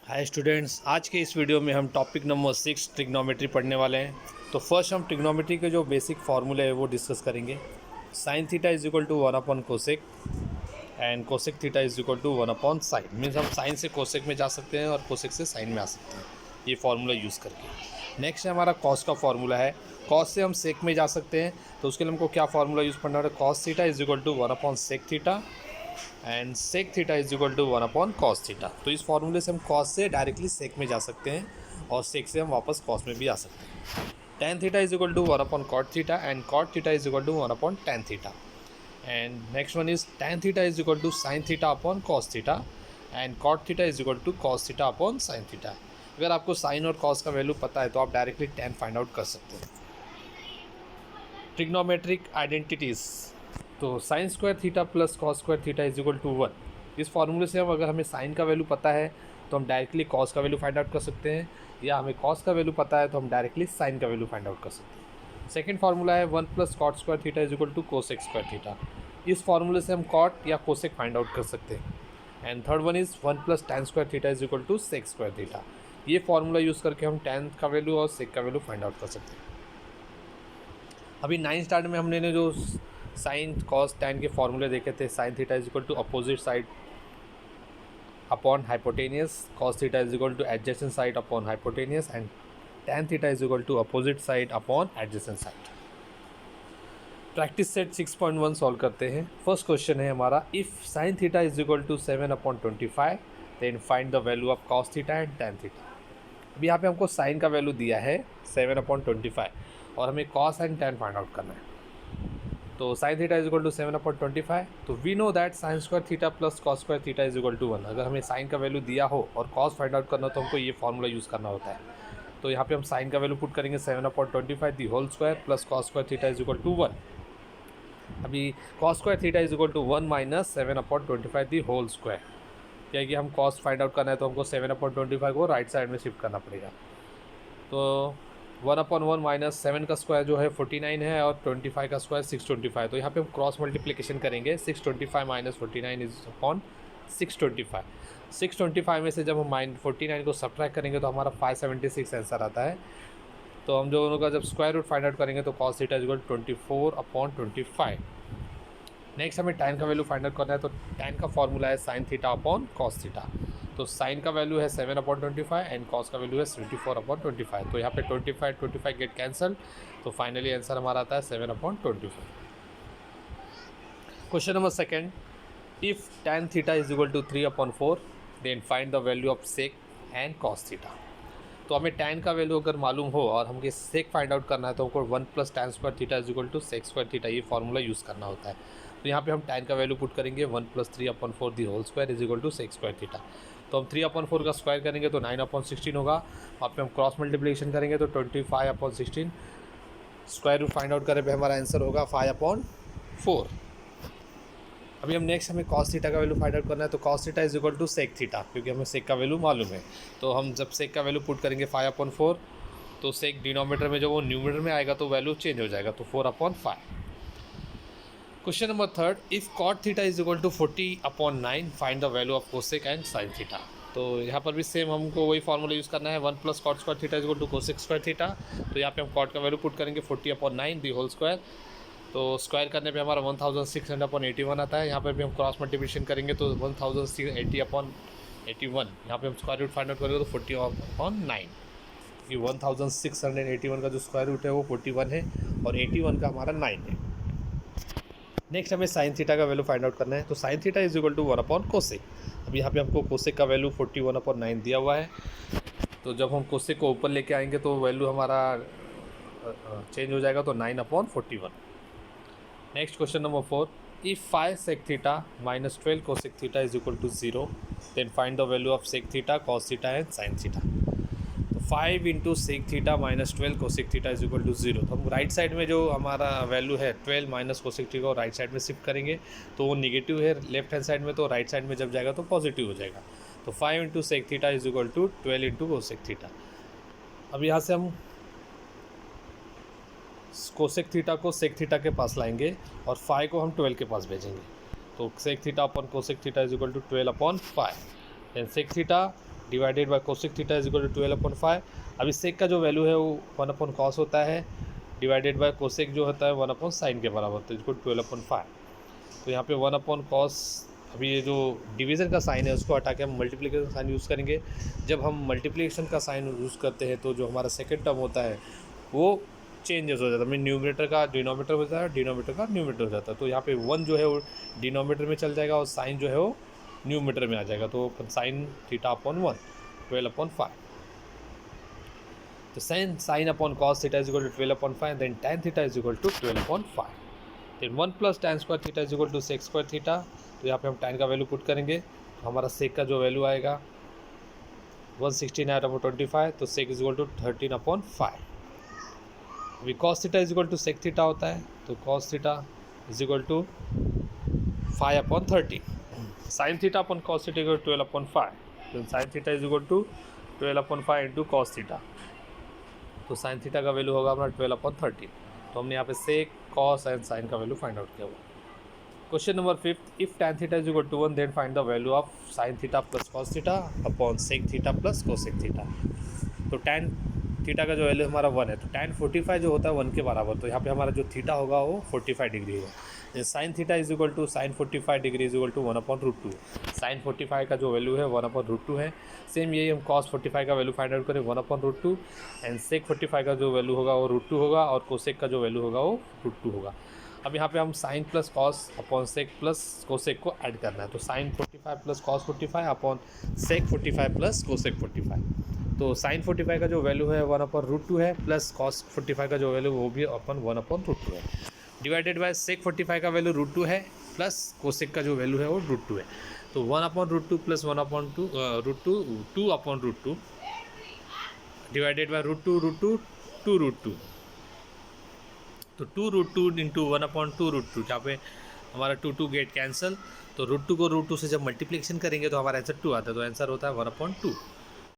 Hi students, आज के इस वीडियो में हम टॉपिक नंबर 6 ट्रिग्नोमेट्री पढ़ने वाले हैं। तो फर्स्ट हम ट्रिग्नोमेट्री के जो बेसिक फार्मूले है वो डिस्कस करेंगे। Sine theta is equal to 1 upon cosec and cosec theta is equal to 1 upon sine. Means हम साइन से कोसेक में जा सकते हैं और कोसेक से साइन में आ सकते हैं ये फार्मूला यूज़ करके। नेक्स्ट है हमारा कॉस का फार्मूला है। कॉस से हम सेक में जा सकते हैं, तो उसके लिए हमको क्या फार्मूला यूज़ करना है? Cos theta is equal to 1 upon sec theta and sec theta is equal to 1 upon cos theta. तो इस फार्मूले से हम कॉस से डायरेक्टली सेक में जा सकते हैं और सेक से हम वापस कॉस में भी आ सकते हैं। Tan theta is equal to 1 upon cot theta and cot theta is equal to 1 upon tan theta. And next one is tan theta is equal to sine theta upon cos theta and cot theta is equal to cos theta upon sine theta. अगर आपको sign और cos का value पता है तो आप directly ten find out कर सकते हैं। ट्रिग्नोमेट्रिक आइडेंटिटीज़, तो sine square theta plus cos square theta is equal to 1। इस फार्मूले से हम अगर हमें साइन का वैल्यू पता है तो हम डायरेक्टली कॉस का वैल्यू फाइंड आउट कर सकते हैं, या हमें कॉस का वैल्यू पता है तो हम डायरेक्टली साइन का वैल्यू फाइंड आउट कर सकते हैं। सेकंड फार्मूला है 1 plus cot square theta is equal to cosec square theta. इस फार्मूले से हम कॉट या कोसेक फाइंड आउट कर सकते हैं। And third one is 1 plus tan square theta is equal to sec square theta. ये फार्मूला यूज़ करके हम टैन का वैल्यू और सेक का वैल्यू फाइंड आउट कर सकते हैं। अभी 9th स्टैंडर्ड में हमने जो साइन कॉस टैन के फार्मूले देखे थे, sine theta is equal to opposite side upon hypotenuse, cos theta is equal to adjacent side upon hypotenuse and tan theta is equal to opposite side upon adjacent side. Practice set 6.1 solve करते हैं। First question है हमारा, if sine theta is equal to 7/25 then find the value of cos theta and tan theta. अभी यहाँ पे हमको sign का value दिया है 7/25 और हमें cos and tan find out करना है। तो sine theta is equal to 7/25, तो we know that sine square theta plus cos square theta is equal to 1। अगर हमें साइन का वैल्यू दिया हो और कॉस फाइंड आउट करना हो तो हमको ये फार्मूला यूज़ करना होता है। तो यहाँ पे हम साइन का वैल्यू पुट करेंगे 7/25 the whole square plus cos square theta is equal to 1। अभी cos square theta is equal to 1 minus 7/25 the whole square. क्या है कि हम कॉस फाइंड आउट करना है तो हमको 7/25 को राइट साइड में शिफ्ट करना पड़ेगा। तो 1/1 माइनस 7 का स्क्वायर जो है 49 है और 25 का स्क्वायर 625। तो यहाँ पे हम क्रॉस मल्टीप्लिकेशन करेंगे। 625 माइनस 49 इज अपॉन 625। 625 में से जब हम 49 को सब्ट्रैक्ट करेंगे तो हमारा 576 आंसर आता है। तो हम जो उनका जब स्क्वायर रूट फाइंड आउट करेंगे तो cos theta is equal 24/25। Next हमें टैन का वैल्यू फाइंड आउट करना है। तो टैन का फॉर्मूला है sine theta upon cos theta. तो साइन का वैल्यू है 7/25 एंड कॉस का वैल्यू है 24/25। तो यहाँ पे 25 गेट कैंसल, तो फाइनली आंसर हमारा आता है 7/25। Question number second, if tan theta is equal to 3/4 then find the value of sec and cos theta. तो हमें टैन का वैल्यू अगर मालूम हो और हमको सेक फाइंड आउट करना है तो हमको 1 plus tan square theta is equal to sec square theta ये फार्मूला यूज़ करना होता है। तो यहाँ पे हम टैन का वैल्यू पुट करेंगे 1 plus 3/4 the whole square is equal to sec square theta. तो हम 3/4 का स्क्वायर करेंगे तो 9/16 होगा। वहाँ पे हम क्रॉस मल्टीप्लिकेशन करेंगे तो 25/16 स्क्वायर रूट फाइंड आउट करें पे हमारा आंसर होगा 5/4। अभी हमें कॉस थीटा का वैल्यू फाइंड आउट करना है। तो cos theta is equal to sec theta, क्योंकि हमें सेक का वैल्यू मालूम है। तो हम जब सेक का वैल्यू पुट करेंगे 5/4 तो सेक डिनोमीटर में जो वो न्यूमरेटर में आएगा तो वैल्यू चेंज हो जाएगा, तो 4/5। Question number third, if cot theta is equal to 40/9 find the value of cosec and sine theta. तो यहाँ पर भी सेम हमको वही फार्मूला यूज़ करना है। 1 plus cot square theta is equal to cosec square theta. तो यहाँ पे हम कॉट का वैल्यू पुट करेंगे 40/9 दी होल स्क्वायर। तो स्क्वायर करने पे हमारा 1600/81 आता है। यहाँ पर भी हम क्रॉस मल्टीप्लिकेशन करेंगे तो 1680/81। यहाँ पे हम स्क्वायर रूट फाइंड आउट करेंगे तो 40/9। ये 1681 का जो स्क्वायर रूट है वो 41 है और 81 का हमारा 9 है। नेक्स्ट हमें साइन थीटा का वैल्यू फाइंड आउट करना है। तो sine theta is equal to 1/कोसेक। अब यहाँ पे हमको कोसेक का वैल्यू 41/9 दिया हुआ है। तो जब हम कोसेक को ऊपर लेके आएंगे तो वैल्यू हमारा चेंज हो जाएगा, तो 9/41। Next question number 4, if 5 sec theta minus 12 cosec theta is equal to 0 then find the value of sec theta cos theta and sine theta. 5 into sec theta minus 12 cosec theta is equal to 0। तो हम right side में जो हमारा value है 12 minus cosec theta को right side में shift करेंगे तो वो निगेटिव है लेफ्ट हैंड साइड में, तो राइट साइड में जब जाएगा तो पॉजिटिव हो जाएगा। तो 5 into sec theta is equal to 12 into cosec theta. अब यहाँ से हम कोसेक थीटा को सेक थीटा के पास लाएंगे और 5 को हम 12 के पास भेजेंगे। तो sec theta upon cosec theta is equal to 12/5 and sec theta divided by cosec theta is equal to 12/5। अभी सेक का जो वैल्यू है वो 1/cos होता है, डिवाइडेड बाय कोसेक जो होता है 1/sin के बराबर होता है, इज इक्वल टू 12/5। तो यहाँ पे 1/cos, अभी ये जो डिवीज़न का साइन है उसको हटा के हम मल्टीप्लिकेशन साइन यूज़ करेंगे। जब हम मल्टीप्लिकेशन का साइन यूज़ करते हैं तो जो हमारा सेकेंड टर्म होता है वो चेंजेस हो जाता है, मीन न्यूमरेटर का डिनोमिनेटर हो जाता है, डिनोमिनेटर का न्यूमरेटर हो जाता है। तो यहाँ पे 1 जो है वो डिनोमिनेटर में चल जाएगा और साइन जो है वो न्यूमरेटर में आ जाएगा। तो साइन थीटा अपॉन 1 12/5। तो sine upon cos theta is equal to 12/5, then tan theta is equal to 12/5, then 1 plus tan square theta is equal to sec square theta. तो यहाँ पे हम tan का वैल्यू पुट करेंगे, तो हमारा सेक का जो वैल्यू आएगा 169/25, तो सेक इज इक्वल टू 13/5। अभी cos theta is equal to sec theta होता है, तो cos theta is equal to 5/30, sine theta upon cos theta equal to 12/5, तो sine theta is equal to 12/5 into cos theta. तो sine theta का value होगा हमारा 12/30। तो हमने यहाँ पे सेक, कॉस एंड साइन का वैल्यू फाइंड आउट किया हुआ। Question number 5, if tan theta is equal to 1 then find the value of sine theta plus cos theta upon sec theta plus cosec theta. तो tan theta का जो value हमारा 1 है, तो tan 45 जो होता है 1 के बराबर, तो यहाँ पे हमारा जो थीटा होगा वो 45 डिग्री है। Sine theta is equal to sine 45 degree is equal to 1/√2। Sine 45 का जो वैल्यू है 1/√2 है। सेम यही हम cos 45 का वैल्यू फाइंड आउट करें 1/√2, एंड सेक 45 का जो वैल्यू होगा वो √2 होगा, और कोसेक का जो वैल्यू होगा वो √2 होगा। अब यहाँ पे हम sine plus cos upon sec plus cosec को ऐड करना है, तो sine 45 plus cos 45 upon sec 45 plus cosec 45। तो साइन 45 का जो वैल्यू है 1/√2 है, प्लस कॉस 45 का जो वैल्यू वो भी अपन 1/√2 है, डिवाइडेड बाय सेक 45 का वैल्यू √2 है, प्लस कोसेक का जो वैल्यू है वो √2 है। तो 1/√2 प्लस 2/2 डिवाइडेड बाय √2 2√2। तो 2√2 इंटू 1/2√2, जहाँ पे हमारा 2 गेट कैंसिल, तो √2 को √2 से जब मल्टीप्लिकेशन करेंगे तो हमारा आंसर 2 आता है, तो आंसर होता है 1/2।